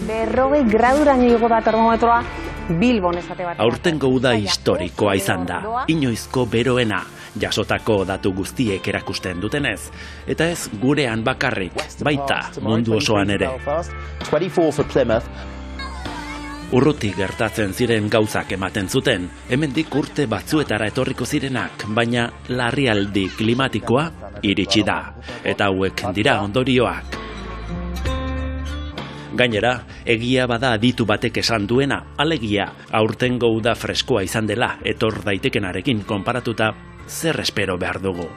Berrogei graduraino igo da termometroa Bilbon esate bat. Aurtengo uda historikoa izan da, inoizko beroena, jasotako datu guztiek erakusten dutenez, eta ez gurean bakarrik, baita mundu osoan ere. Urruti gertatzen ziren gauzak ematen zuten, hemendik urte batzuetara etorriko zirenak, baina larrialdi klimatikoa iritsi da, eta hauek dira ondorioak. Gainera, egia bada aditu batek esan duena, alegia, aurtengo uda freskoa izan dela, etor daitekenarekin konparatuta, zer espero behar dugu.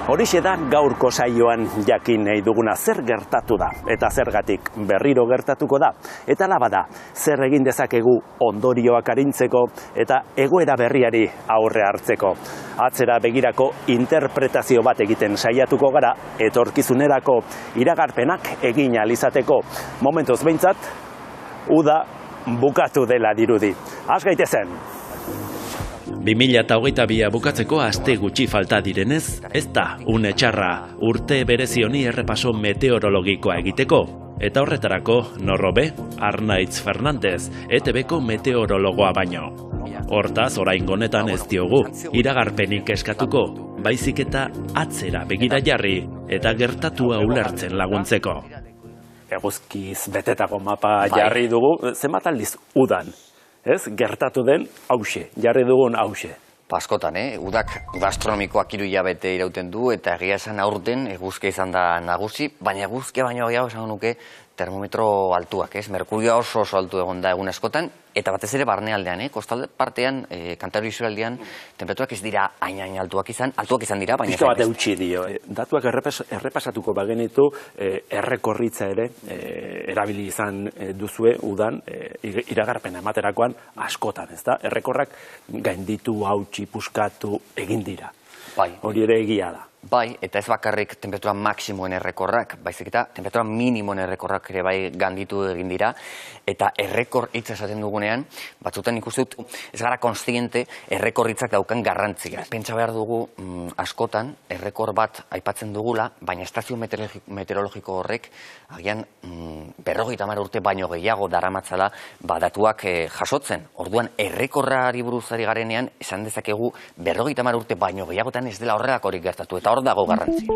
Horixe da gaurko saioan jakin nahi duguna, zer gertatu da, eta zergatik berriro gertatuko da, eta hala bada, zer egin dezakegu ondorioak arintzeko eta egoera berriari aurre hartzeko. Atzera begirako interpretazio bat egiten saiatuko gara, etorkizunerako iragarpenak egin ahal izateko. Momentuz behintzat, uda bukatu dela dirudi. Has gaitezen! 2022 bukatzeko aste gutxi falta direnez, ez da une txarra urte berezi honi errepaso meteorologikoa egiteko. Eta horretarako, norrobe, Arnaitz Fernandez, ETBko meteorologoa baino. Hortaz, oraingo honetan ez diogu, iragarpenik eskatuko, baizik eta atzera begira jarri eta gertatua ulertzen laguntzeko. Eguzkiz betetako mapa jarri dugu, zenbat aldiz udan? Ez, gertatu den hauxe, jarri dugun hauxe. Askotan, udak gastronomikoak 3 hilabete irauten du eta egia esan aurten eguzkia izan da nagusi, baina eguzkia baino gehiago esan nuke termometro altuak, merkurioa oso altu egon da egun askotan, eta batez ere barnealdean, kostalde partean, Kantauri isurialdean, temperaturak ez dira hain altuak izan dira, baina... Pizka bat eutxi dio, datuak errepasatuko bagenitu, errekorritza ere, erabili izan duzue, udan, iragarpena ematerakoan askotan, ez da? Errekorrak gainditu, hautsi, puskatu, egin dira. Hori ere egia da. Bai, eta ez bakarrik temperatura maksimoen errekorrak, baizik eta temperatura minimoen errekorrak ere bai ganditu egin dira, eta errekor hitz esaten dugunean, batzutan ikusten dut, ez gara konstiente errekor hitzak daukan garrantzia. Pentsa behar dugu askotan, errekor bat aipatzen dugula, baina estazio meteorologiko horrek, agian 50 urte baino gehiago daramatzala datuak jasotzen. Orduan, errekorrari buruzari garenean, esan dezakegu 50 urte baino gehiagotan ez dela horrelakorik gertatu, eta hor dago garrantzia.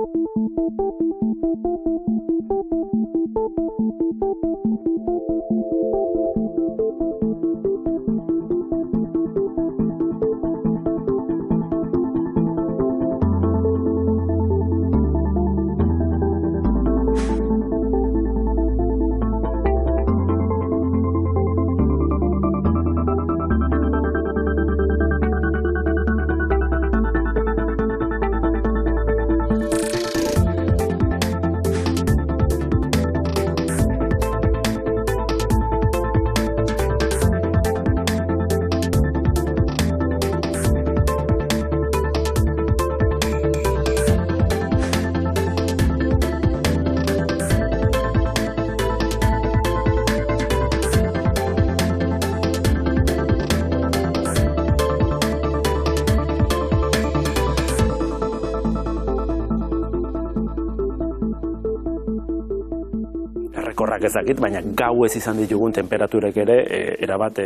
Errekorrak ezakit, baina gau ez izan ditugun temperaturek ere erabat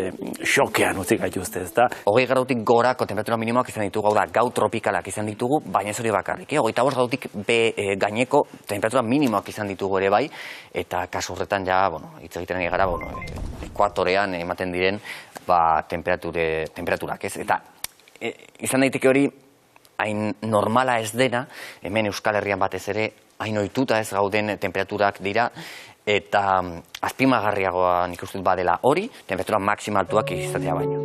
xokean utzi gaituzte, ez da? 20 gradutik gorako temperatura minimoak izan ditugu, gau tropicalak izan ditugu, baina ez hori bakarrik. 25 gradutik gaineko temperatura minimoak izan ditugu ere bai, eta kasu horretan ja, hitz egiten gara, ekuatorean ematen diren temperaturak, ez? Eta izan daiteke hori, hain normala ez dena, hemen Euskal Herrian batez ere, hain ohituta ez gauden temperaturak dira, eta azpimagarriagoa nik uste dut badela hori, temperatura maksima altuak izatea baino.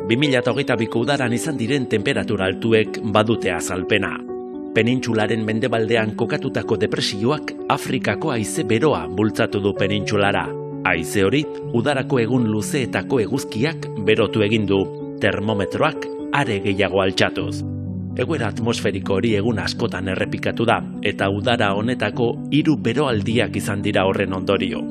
2022ko udaran izan diren temperatura altuek badute azalpena. Penintsularen mendebaldean kokatutako depresioak Afrikako haize beroa bultzatu du penintsulara. Haize hori, udarako egun luzeetako eguzkiak berotu egin du, termometroak are gehiago altxatuz. Egoera atmosferiko hori egun askotan errepikatu da, eta udara honetako 3 beroaldiak izan dira horren ondorio.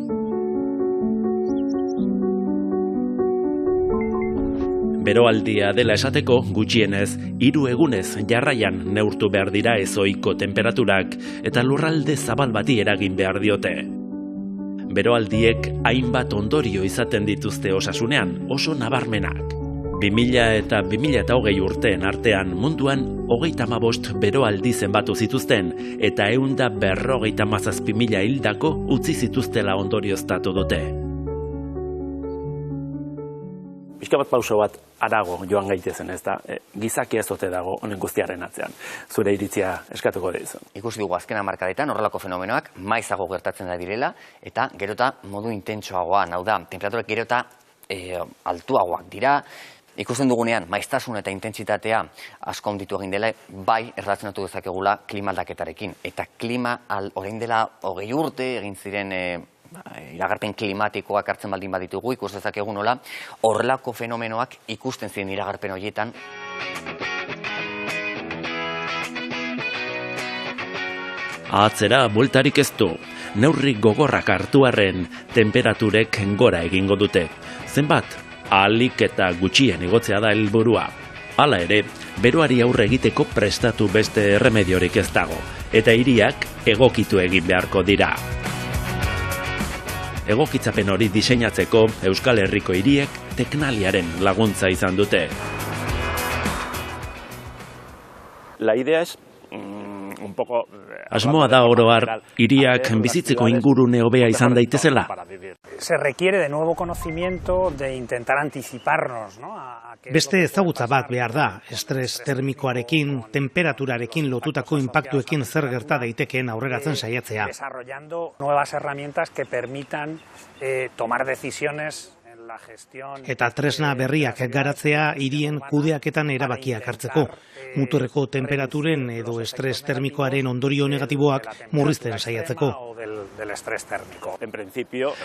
Beroaldia dela esateko, gutxienez, 3 egunez jarraian neurtu behar dira ezohiko temperaturak eta lurralde zabal bati eragin behar diote. Beroaldiek hainbat ondorio izaten dituzte osasunean, oso nabarmenak. 2000 eta 2020 urteen artean munduan 35 beroaldi zenbatu zituzten eta 157.000 hildako utzi zituztela ondorioztatu dute. Pixka bat pauso bat arago joan gaitezen, ez da, gizaki ez ote dago honen guztiaren atzean. Zure iritzia eskatuko dizu. Ikusi dugu azken hamarkadetan horrelako fenomenoak maizago gertatzen da direla eta gerota modu intentsoagoan, hau da, temperaturak gerota altuagoak dira. Ikusten dugunean, maiztasun eta intentsitatea asko handitu egin dela, bai erlazionatu dezakegula klima aldaketarekin. Eta klima orain dela 20 urte egin ziren iragarpen klimatikoak hartzen baldin baditugu, ikus dezakegu nola, horrelako fenomenoak ikusten ziren iragarpen horietan. Atzera bueltarik ez du, neurri gogorrak hartu arren, temperaturek gora egingo dute. Zenbat? Ahalik eta gutxien igotzea da helburua. Hala ere, beroari aurre egiteko prestatu beste erremediorik ez dago, eta hiriak egokitu egin beharko dira. Egokitzapen hori diseinatzeko Euskal Herriko hiriek Teknaliaren laguntza izan dute. La idea es un poco... Asmoa da oro har, hiriak bizitzeko ingurune hobea izan daitezela. Se requiere de nuevo conocimiento de intentar anticiparnos, ¿no? Beste ezagutza bat behar da, estres termikoarekin, temperaturarekin lotutako inpaktuekin zer gerta daitekeen aurreratzen saiatzea. Desarrollando nuevas herramientas que permitan tomar decisiones. Eta tresna berriak garatzea hirien kudeaketan erabakiak hartzeko. Muturreko temperaturen edo estres termikoaren ondorio negatiboak murrizten saiatzeko.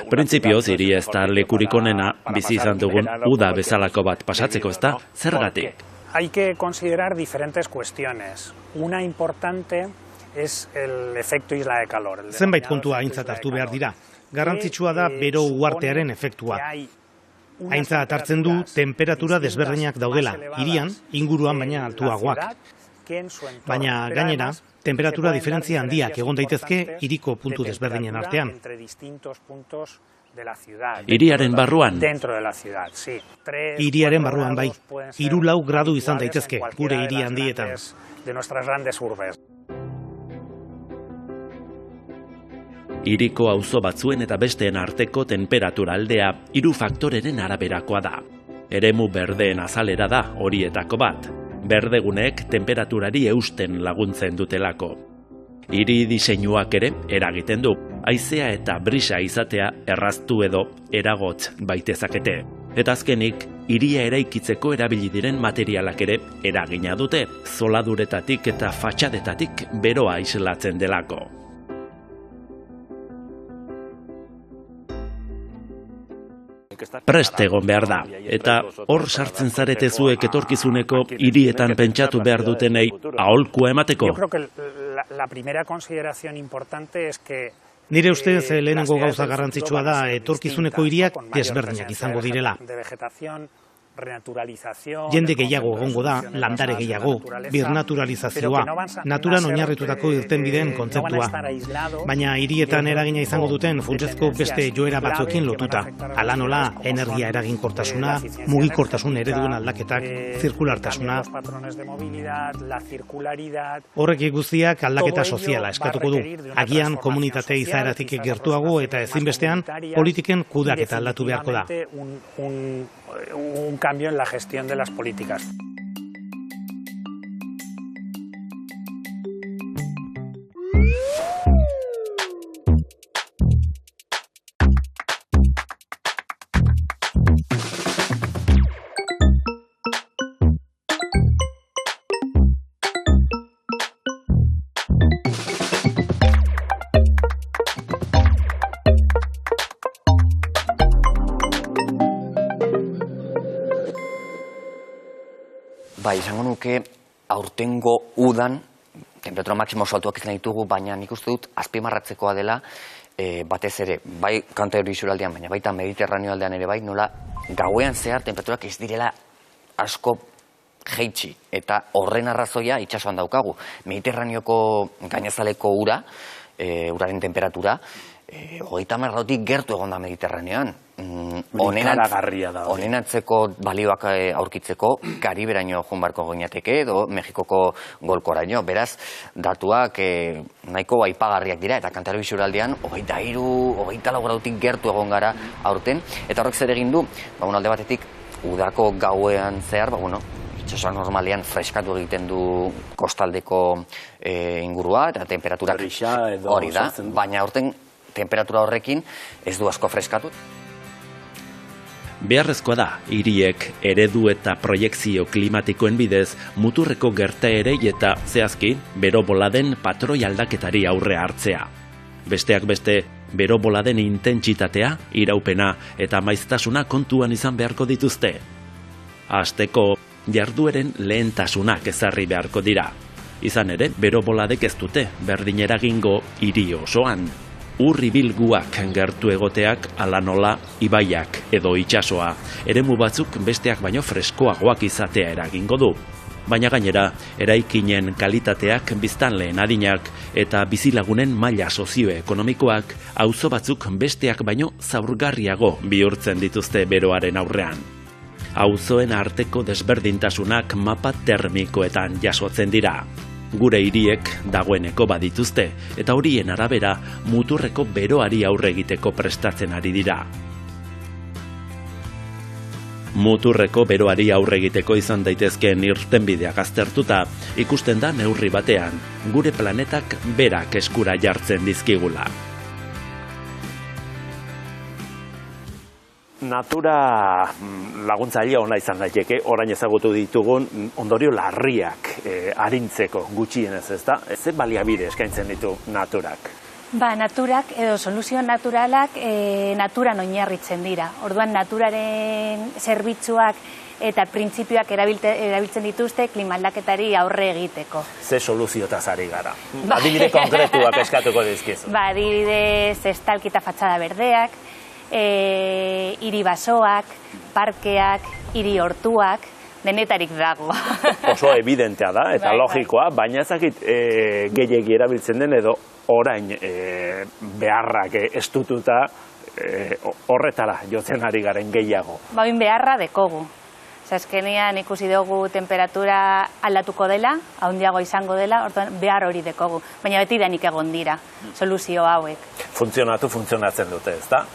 Printzipioz, hiri ez da lekurik onena bizi izan dugun uda bezalako bat pasatzeko, ez da? Zergatik? Hay que considerar diferentes cuestiones. Una importante es el efecto isla de calor. Zenbait kontua aintzat hartu behar dira. Garrantzitsua da bero uhartearen efektua. Aintzat hartzen du temperatura desberdinak daudela, hirian, inguruan baina altuagoak. Baina gainera, temperatura diferentzia handiak egon daitezke hiriko puntu desberdinen artean. Hiriaren barruan? Hiriaren barruan bai, 3-4 gradu izan daitezke, gure hiri handietan. Hiriko auzo batzuen eta besteen arteko temperatura aldea 3 faktoreren araberakoa da. Eremu berdeen azalera da horietako bat. Berdeguneek temperaturari eusten laguntzen dutelako. Hiri diseinuak ere eragiten du. Haizea eta brisa izatea erraztu edo eragotz baitezakete. Eta azkenik, hiria eraikitzeko erabili diren materialak ere eragina dute. Zoladuretatik eta fatxadetatik beroa islatzen delako. Prest egon behar da, eta hor sartzen zarete zuek etorkizuneko hirietan pentsatu behar dutenei aholkua emateko. Nire ustez lehenengo gauza garrantzitsua da etorkizuneko hiriak desberdinak izango direla. Jende gehiago egongo da, landare gehiago, birnaturalizazioa, naturan oinarritutako irtenbideen kontzeptua. Baina hirietan eragina izango duten funtsezko beste joera batzuekin lotuta. Hala nola, energia eraginkortasuna, mugikortasun ereduen aldaketak, zirkulartasuna. Horrek guztiak aldaketa soziala eskatuko du. Agian komunitate izaeratik gertuago eta ezinbestean politiken kudeaketa aldatu beharko da. Un cambio en la gestión de las políticas. izango nuke aurtengo udan, temperatura maksimo saltuak izan ditugu, baina nik uste dut azpimarratzekoa dela, batez ere, bai Kantauri isurialdean, baina baita Mediterraneo aldean ere bai, nola gauean zehar temperaturak ez direla asko jeitsi, eta horren arrazoia itsasoan daukagu. Mediterraneoko gainazaleko ura, uraren temperatura, 30 gradutik gertu egon da Mediterraneoan. Honenatzeko balioak aurkitzeko Kariberaino joan barko ginateke edo Mexikoko golkoraino. Beraz, datuak nahiko aipagarriak dira, eta Kantauri isurialdean 23-24 gradutik gertu egon gara aurten. Eta horrek zer egin du, alde batetik, udako gauean zehar, itsasoa normalean freskatu egiten du kostaldeko ingurua, eta temperatura hori da, baina aurten temperatura horrekin ez du asko freskatu. Beharrezkoa da, hiriek eredu eta proiekzio klimatikoen bidez muturreko gertaerei eta zehazki bero boladen patroi aldaketari aurre hartzea. Besteak beste, bero boladen intentsitatea, iraupena eta maiztasuna kontuan izan beharko dituzte. Hasteko, jardueren lehentasunak ezarri beharko dira. Izan ere, bero boladek ez dute berdin eragingo hiri osoan. Urribilguak gertu egoteak ala nola ibaiak edo itsasoa, eremu batzuk besteak baino freskoagoak izatea eragingo du. Baina gainera, eraikinen kalitateak, biztanleen adinak eta bizilagunen maila sozioekonomikoak auzo batzuk besteak baino zaurgarriago bihurtzen dituzte beroaren aurrean. Auzoen arteko desberdintasunak mapa termikoetan jasotzen dira. Gure hiriek dagoeneko badituzte, eta horien arabera muturreko beroari aurre egiteko prestatzen ari dira. Muturreko beroari aurre egiteko izan daitezkeen irtenbideak aztertuta, ikusten da neurri batean, gure planetak berak eskura jartzen dizkigula. Natura laguntzailea ona izan daiteke, orain ezagutu ditugun ondorio larriak arintzeko gutxienez, ezta? Ze baliabide eskaintzen ditu naturak? Naturak edo soluzio naturalak naturan oinarritzen dira. Orduan naturaren zerbitzuak eta printzipioak erabiltzen dituzte klima aldaketari aurre egiteko. Ze soluziotaz ari gara? Adibide konkretuak eskatuko dizkizu. Adibidez, estalki eta fatxada berdeak, hiri basoak, parkeak, hiri hortuak, denetarik dago. Oso evidentea da, eta logikoa, baina ezakit gehiegi erabiltzen den edo orain beharrak estututa horretara jotzen ari garen gehiago. Bain beharra dekogu. Azkenean ikusi dugu temperatura aldatuko dela, handiago izango dela, orduan behar hori dekogu. Baina beti danik egon dira, soluzio hauek. Funtzionatzen dute, ezta?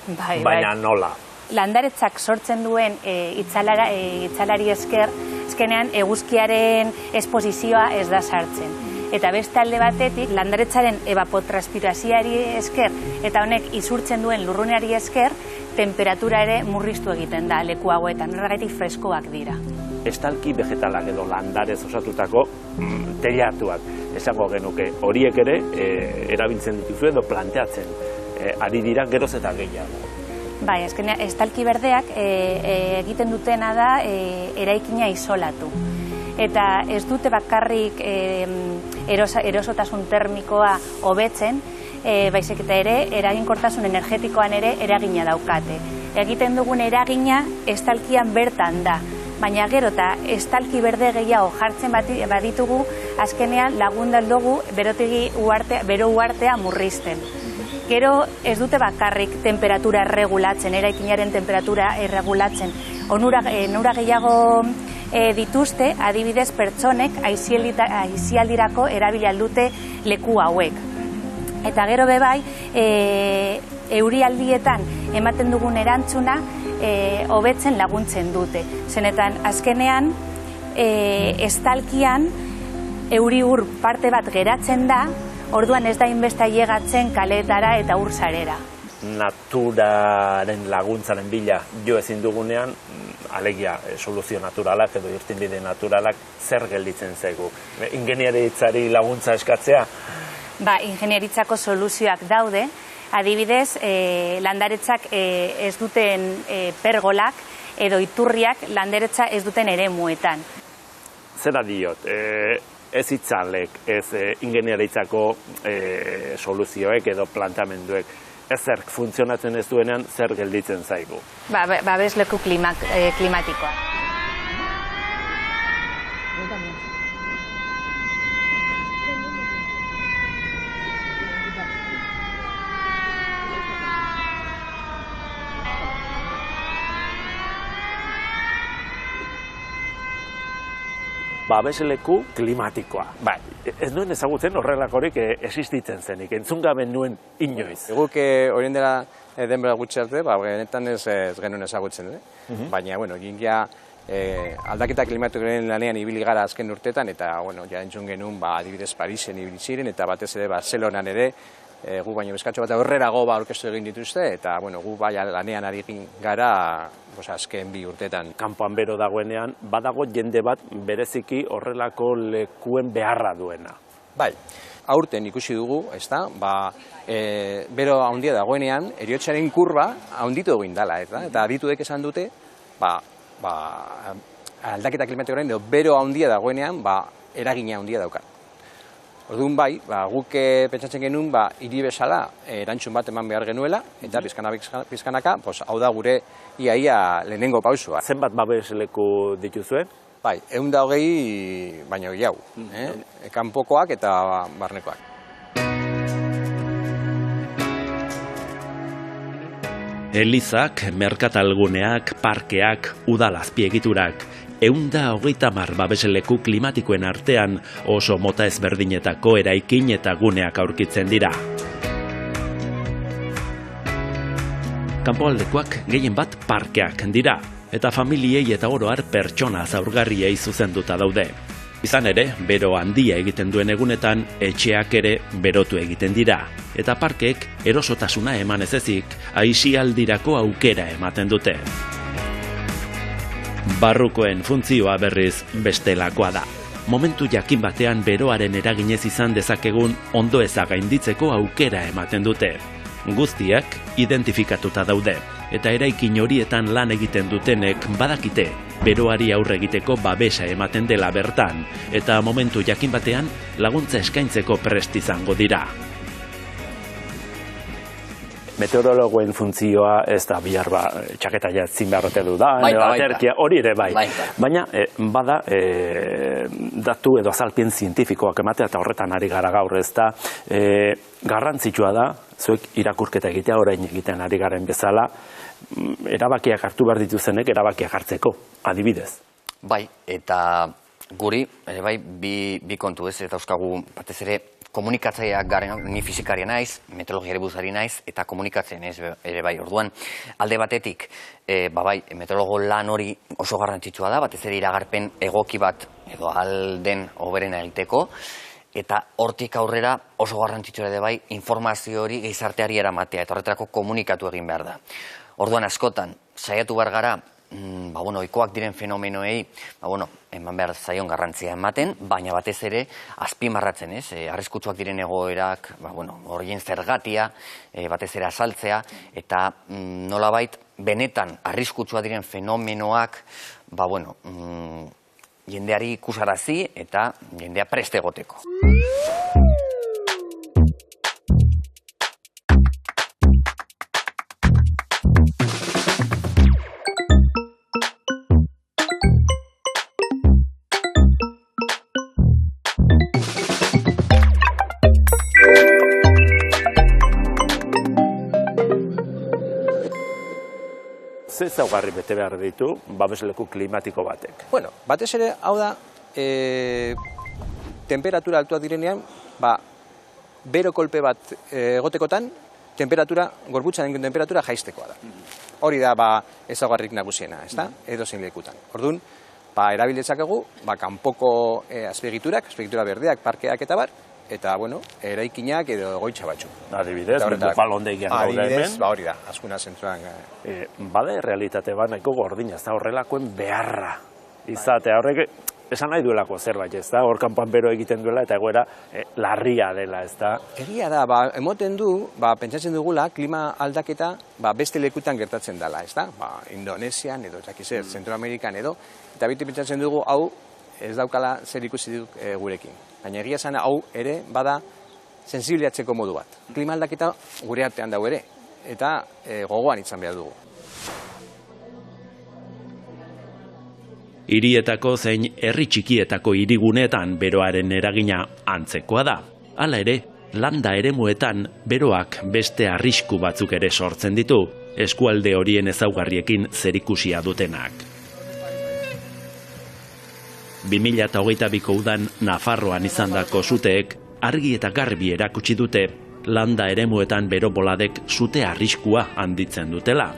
Baina nola? Landaretzak sortzen duen itzalari esker, azkenean eguzkiaren esposizioa ez da sartzen. Eta beste alde batetik, landaretzaren evapotranspirazioari esker, eta honek isurtzen duen lurruneari esker, temperatura ere murriztu egiten da leku hauetan, horregatik freskoak dira. Estalki vegetalak edo landarez osatutako teilatuak, esango genuke, horiek ere erabiltzen dituzu edo planteatzen ari dira geroz eta gehiago. Bai, azkenean, estalki berdeak egiten dutena da eraikina isolatu. Eta ez dute bakarrik erosotasun termikoa hobetzen, baizik eta ere eraginkortasun energetikoan ere eragina daukate. Egiten dugun eragina estalkian bertan da, baina gero eta estalki berde gehiago jartzen baditugu, azkenean lagundal dugu bero uhartea murrizten. Gero ez dute bakarrik temperatura erregulatzen, eraikinaren temperatura erregulatzen. Onura gehiago dituzte, adibidez pertsonek aisialdirako erabili dute leku hauek. Eta gero bebai, eurialdietan ematen dugun erantzuna hobetzen laguntzen dute. Zenetan, azkenean, estalkian euri ur parte bat geratzen da, orduan ez da inbesta llegatzen kaletara eta ur sarera. Naturaren laguntzaren bila jo ezin dugunean, alegia soluzio naturalak edo irtenbide naturalak zer gelditzen zaigu? Ingenieritzari laguntza eskatzea? Ingenieritzako soluzioak daude, adibidez, landaretzak ez duten pergolak edo iturriak landaretza ez duten eremuetan. zera diot, ez itzalek, ez ingeniaritzako soluzioek edo plantamenduek, ezerk funtzionatzen ez duenean zer gelditzen zaigu. Babesleku klimatikoa. Babesleku klimatikoa. Bai, ez nuen ezagutzen horrelakorik existitzen zenik, entzungaben nuen inoiz. Guk horien dela denbora gutxi arte, benetan ez genuen ezagutzen, baina, gingia aldaketa klimatikoaren lanean ibili gara azken urtetan, eta, ja entzun genuen, adibidez Parisen ibili ziren, eta batez ere Barcelonan ere, gu baino bezkatxo bat aurrerago aurkeztu egin dituzte, eta gu lanean ari gara azken 2 urtetan. Kanpoan bero dagoenean, badago jende bat bereziki horrelako lekuen beharra duena. Bai, aurten ikusi dugu, bero handia dagoenean, heriotzaren kurba handitu egin dela, eta adituek esan dute, aldaketa klimatikoaren edo bero handia dagoenean, eragina handia dauka. Orduan bai, guk pentsatzen genuen hiri bezala erantzun bat eman behar genuela, eta pizkanaka, hau da gure iaia lehenengo pausua. Zenbat babesleku dituzue? Bai, 120 baino gehiago, kanpokoak eta barnekoak. Elizak, merkatalguneak, parkeak, udal azpiegiturak, 130 babesleku klimatikoen artean oso mota ezberdinetako eraikin eta guneak aurkitzen dira. Kanpoaldekoak gehien bat parkeak dira, eta familiei eta oro har pertsona zaurgarriei zuzenduta daude. Izan ere, bero handia egiten duen egunetan, etxeak ere berotu egiten dira, eta parkeek erosotasuna eman ez ezik, aisialdirako aukera ematen dute. Barrukoen funtzioa berriz bestelakoa da. Momentu jakin batean beroaren eraginez izan dezakegun ondoeza gainditzeko aukera ematen dute. Guztiak identifikatuta daude, eta eraikin horietan lan egiten dutenek badakite beroari aurre egiteko babesa ematen dela bertan, eta momentu jakin batean laguntza eskaintzeko prest izango dira. Meteorologoen funtzioa ez da bihar txaketa jatzin beharrote du da, aterkia hori ere bai. Baina bada datu edo azalpien zientifikoak ematea eta horretan ari gara gaur ez da. Garrantzitsua da, zuek irakurketa egitea orain egiten ari garen bezala, erabakiak hartu behar dituzenek erabakiak hartzeko, adibidez. Bai, eta guri, bai, bi kontu ez, eta euskagu batez ere, komunikatzaileak garen, ni fizikaria naiz, meteorologiari buruzari naiz, eta komunikatzen ez ere bai. Orduan, alde batetik, bai, meteorologo lan hori oso garrantzitsua da, batez ere iragarpen egoki bat edo alden hoberena egiteko, eta hortik aurrera oso garrantzitsua ere bai, informazio hori gizarteari eramatea, eta horretarako komunikatu egin behar da. Orduan askotan, saiatu behar gara, ohikoak diren fenomenoei, eman behar zaion garrantzia ematen, baina batez ere, azpimarratzen, arriskutsuak diren egoerak, horien zergatia, batez ere azaltzea, eta nolabait, benetan arriskutsua diren fenomenoak, jendeari ikusarazi eta jendea prest egoteko. Zer zaugarri bete behar ditu babesleku klimatiko batek? Batez ere, hau da, temperatura altuak direnean, bero kolpe bat egotekotan, gorputzaren temperatura jaiztekoa da. Hori da ezaugarrik nagusiena, edo zein lekutan. Orduan, erabiltzakegu, kanpoko azpiegitura berdeak, parkeak eta bar, eta, eraikinak edo egoitza batzu. Adibidez, balondegian gaude hemen. Adibidez, hori da, askuna zentzuan. Bada errealitate bat nahiko gordina, ez da horrelakoen beharra izatea. Horrek esan nahi duelako zerbait, ez da? Hor kanpoan bero egiten duela eta egoera larria dela, ez da? Egia da, emoten du, pentsatzen dugula, klima aldaketa beste lekutan gertatzen dela, ez da? Indonesian edo, Zentroamerikan edo, eta beti pentsatzen dugu, hau, ez daukala zer ikusi duk gurekin. Baina egia esan hau ere bada sensibiliatzeko modu bat. Klima aldaketa gure artean dago ere, eta gogoan izan behar dugu. Hirietako zein herri txikietako hiriguneetan beroaren eragina antzekoa da. Hala ere, landa eremuetan beroak beste arrisku batzuk ere sortzen ditu, eskualde horien ezaugarriekin zerikusia dutenak. 2022ko udan Nafarroan izandako suteek argi eta garbi erakutsi dute landa eremuetan bero boladek sute arriskua handitzen dutela.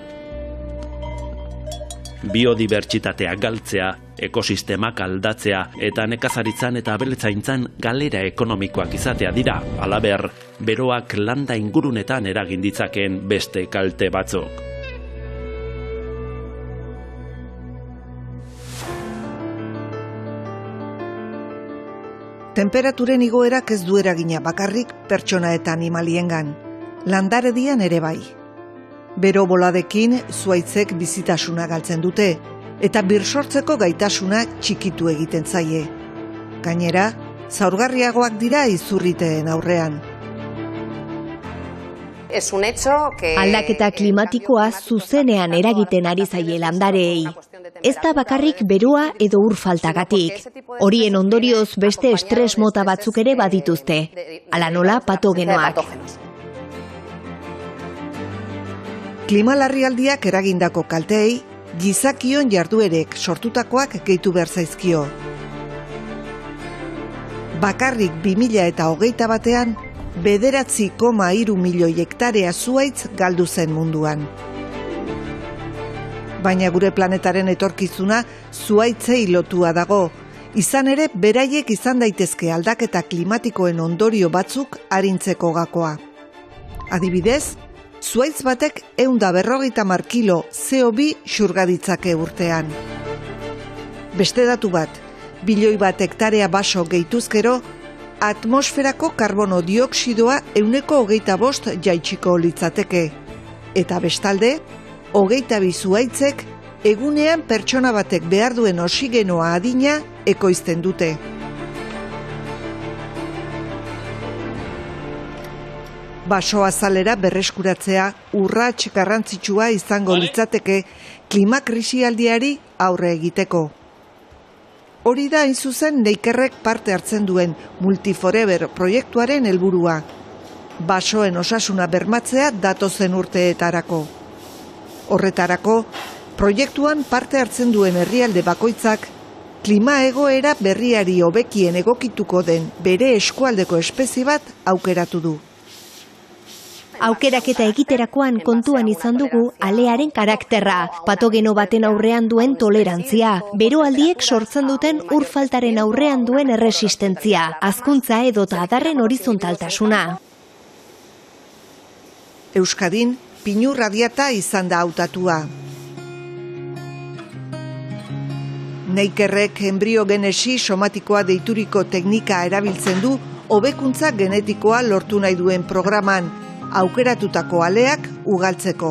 Biodibertsitatea galtzea, ekosistemak aldatzea eta nekazaritzan eta abeltzaintzan galera ekonomikoak izatea dira, halaber, beroak landa ingurunetan eragin ditzakeen beste kalte batzuk. Temperaturen igoerak ez du eragina bakarrik pertsona eta animaliengan, landaredian ere bai. Bero boladekin zuhaitzek bizitasuna galtzen dute, eta birsortzeko gaitasuna txikitu egiten zaie. Gainera, zaurgarriagoak dira izurriteen aurrean. Aldaketa klimatikoa zuzenean eragiten ari zaie landareei. Ez da bakarrik beroa edo ur faltagatik. Horien ondorioz beste estres mota batzuk ere badituzte. Hala nola patogenoak. Klima larrialdiak eragindako kalteei, gizakion jarduerek sortutakoak gehitu behar zaizkio. Bakarrik 2021ean, 9,3 milioi hektarea zuhaitz galdu zen munduan. Baina gure planetaren etorkizuna zuhaitzei lotua dago, izan ere beraiek izan daitezke aldaketa klimatikoen ondorio batzuk arintzeko gakoa. Adibidez, zuhaitz batek 150 kilo CO2 xurga ditzake urtean. Beste datu bat, 1 bilioi hektarea baso gehituzkero, atmosferako karbono dioksidoa 25% jaitsiko litzateke. Eta bestalde, 22 zuhaitzek egunean pertsona batek behar duen oxigenoa adina ekoizten dute. Baso azalera berreskuratzea urrats garrantzitsua izango litzateke klima krisialdiari aurre egiteko. Hori da hain zuzen Neikerrek parte hartzen duen Multiforever proiektuaren helburua. Basoen osasuna bermatzea datozen urteetarako. Horretarako, proiektuan parte hartzen duen herrialde bakoitzak klima egoera berriari hobekien egokituko den bere eskualdeko espezie bat aukeratu du. Aukeraketa egiterakoan kontuan izan dugu alearen karakterra, patogeno baten aurrean duen tolerantzia, beroaldiek sortzen duten ur faltaren aurrean duen erresistentzia, hazkuntza edota adarren horizontaltasuna. Euskadin, pinu radiata izan da hautatua. Neikerrek enbriogenesi somatikoa deituriko teknika erabiltzen du hobekuntza genetikoa lortu nahi duen programan, aukeratutako aleak ugaltzeko.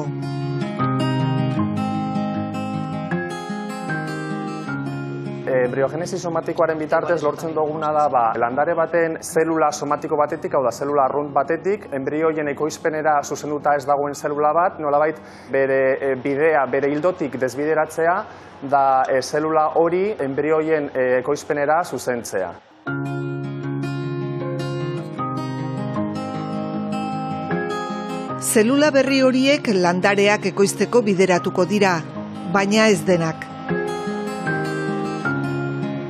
Embriogenesi somatikoaren bitartez lortzen duguna da landare baten zelula somatiko batetik, hau da zelula arrunt batetik, embrioien ekoizpenera zuzenduta ez dagoen zelula bat, nolabait bere bidea, bere hildotik desbideratzea, da zelula hori embrioien ekoizpenera zuzentzea. Zelula berri horiek landareak ekoizteko bideratuko dira, baina ez denak.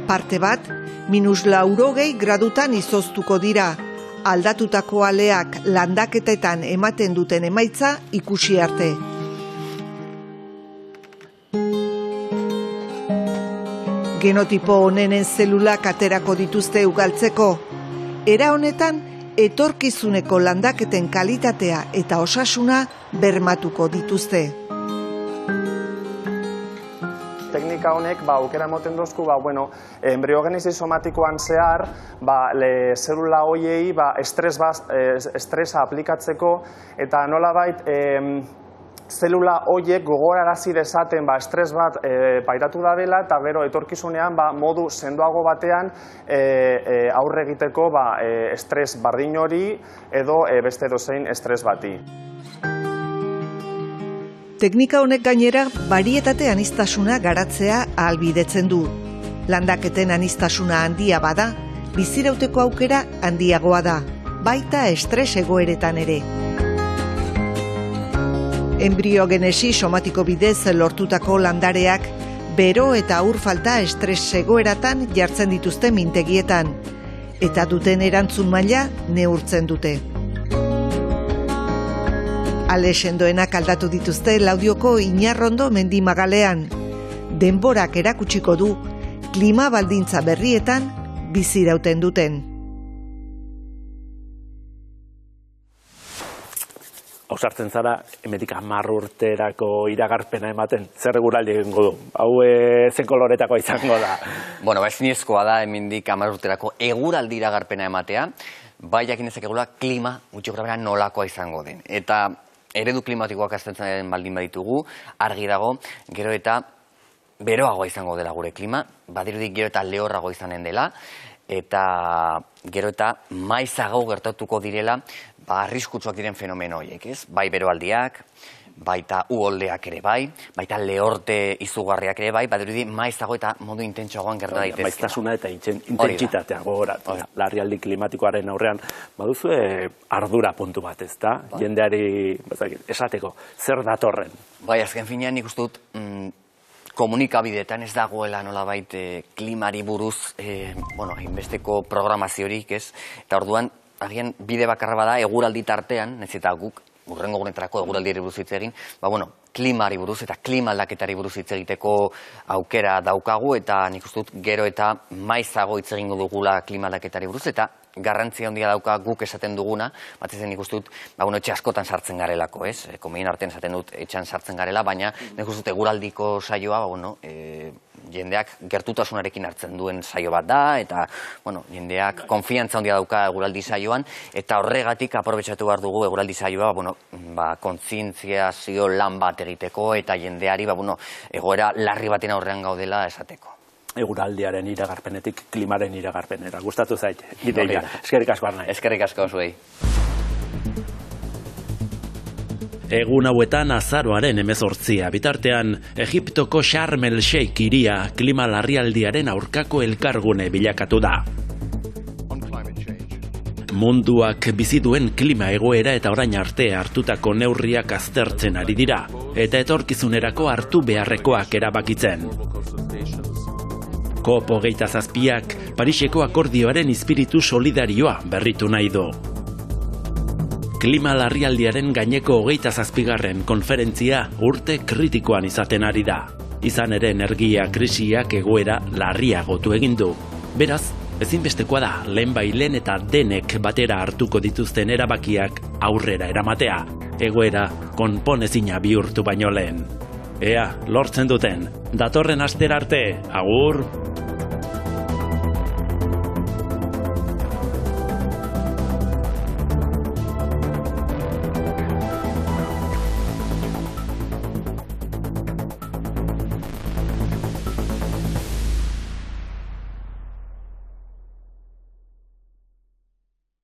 Parte bat, -80 gradutan izoztuko dira, aldatutako aleak landaketetan ematen duten emaitza ikusi arte. Genotipo honenen zelulak aterako dituzte ugaltzeko. Era honetan, etorkizuneko landaketen kalitatea eta osasuna bermatuko dituzte. Teknika honek aukera emoten dozku, embriogenesi somatikoan zehar, zelula hoiei estresa aplikatzeko eta nolabait zelula hoiek gogorarazi dezaten estres bat pairatu da dela, eta gero etorkizunean modu sendoago batean aurre egiteko estres bardin hori edo beste dozein estres bati. Teknika honek gainera barietate aniztasuna garatzea ahalbidetzen du. Landaketen aniztasuna handia bada, bizirauteko aukera handiagoa da, baita estres egoeretan ere. Embriogenesi somatiko bidez lortutako landareak bero eta ur falta estres egoeratan jartzen dituzte mintegietan, eta duten erantzun maila neurtzen dute. Ale sendoenak aldatu dituzte Laudioko Inarrondo mendi magalean. Denborak erakutsiko du klima baldintza berrietan bizirauten duten. Ausartzen zara, hemendik 10 urterako iragarpena ematen, zer eguraldi egingo du? Hau zen koloretako izango da? Bueno, ezinezkoa da hemendik 10 urterako eguraldi iragarpena ematea, bai jakin dezakegula klima gutxi gorabehera nolakoa izango den. Eta eredu klimatikoak aztertzen baldin baditugu, argi dago, gero eta beroagoa izango dela gure klima, badirudik gero eta lehorrago izanen dela, eta gero eta maizago gertatuko direla arriskutsuak diren fenomeno horiek, ez? Bai beroaldiak, baita uholdeak ere bai, baita lehorte izugarriak ere bai, badirudi maizago eta modu intentsoagoan gerta daitezke. Maiztasuna eta intentsitatea gogoratu. Larrialdi klimatikoaren aurrean baduzu ardura puntu bat, ez da? Jendeari esateko, zer datorren? Bai, azken finean nik uste dut komunikabideetan ez dagoela nolabait klimari buruz inbesteko programaziorik, ez? Eta orduan, agian bide bakarra bada eguraldi tartean, ez eta guk urrengo gunetarako eguraldiari buruz hitz egin, klimari buruz eta klima aldaketari buruz hitz egiteko aukera daukagu, eta nik uste dut gero eta maizago hitz egingo dugula klima aldaketari buruz, eta garrantzia handia dauka guk esaten duguna, batez nik uste dut, etxe askotan sartzen garelako, ez? Komien artean esaten dut etxean sartzen garela, baina nik uste dut eguraldiko saioa, jendeak gertutasunarekin hartzen duen saio bat da, eta jendeak konfiantza handia dauka eguraldi saioan, eta horregatik aprobetxatu behar dugu eguraldi saioa kontzientziazio lan bat egiteko, eta jendeari egoera larri baten aurrean gaudela esateko. Eguraldiaren iragarpenetik klimaren iragarpenera. Gustatu zait, ideia. Eskerrik asko Arnaiz. Eskerrik asko zuei. Egun hauetan azaroaren 18 bitartean, Egiptoko Sharm el Sheikh hiria klima larrialdiaren aurkako elkargune bilakatu da. Munduak bizi duen klima egoera eta orain arte hartutako neurriak aztertzen ari dira, eta etorkizunerako hartu beharrekoak erabakitzen. COP27ak Pariseko akordioaren espiritu solidarioa berritu nahi du. Klima larrialdiaren gaineko 27. konferentzia urte kritikoan izaten ari da. Izan ere energia krisiak egoera larriagotu egin du. Beraz, ezinbestekoa da lehenbailen eta denek batera hartuko dituzten erabakiak aurrera eramatea. Egoera konponezina bihurtu baino lehen. Ea, lortzen duten. Datorren astera arte, agur!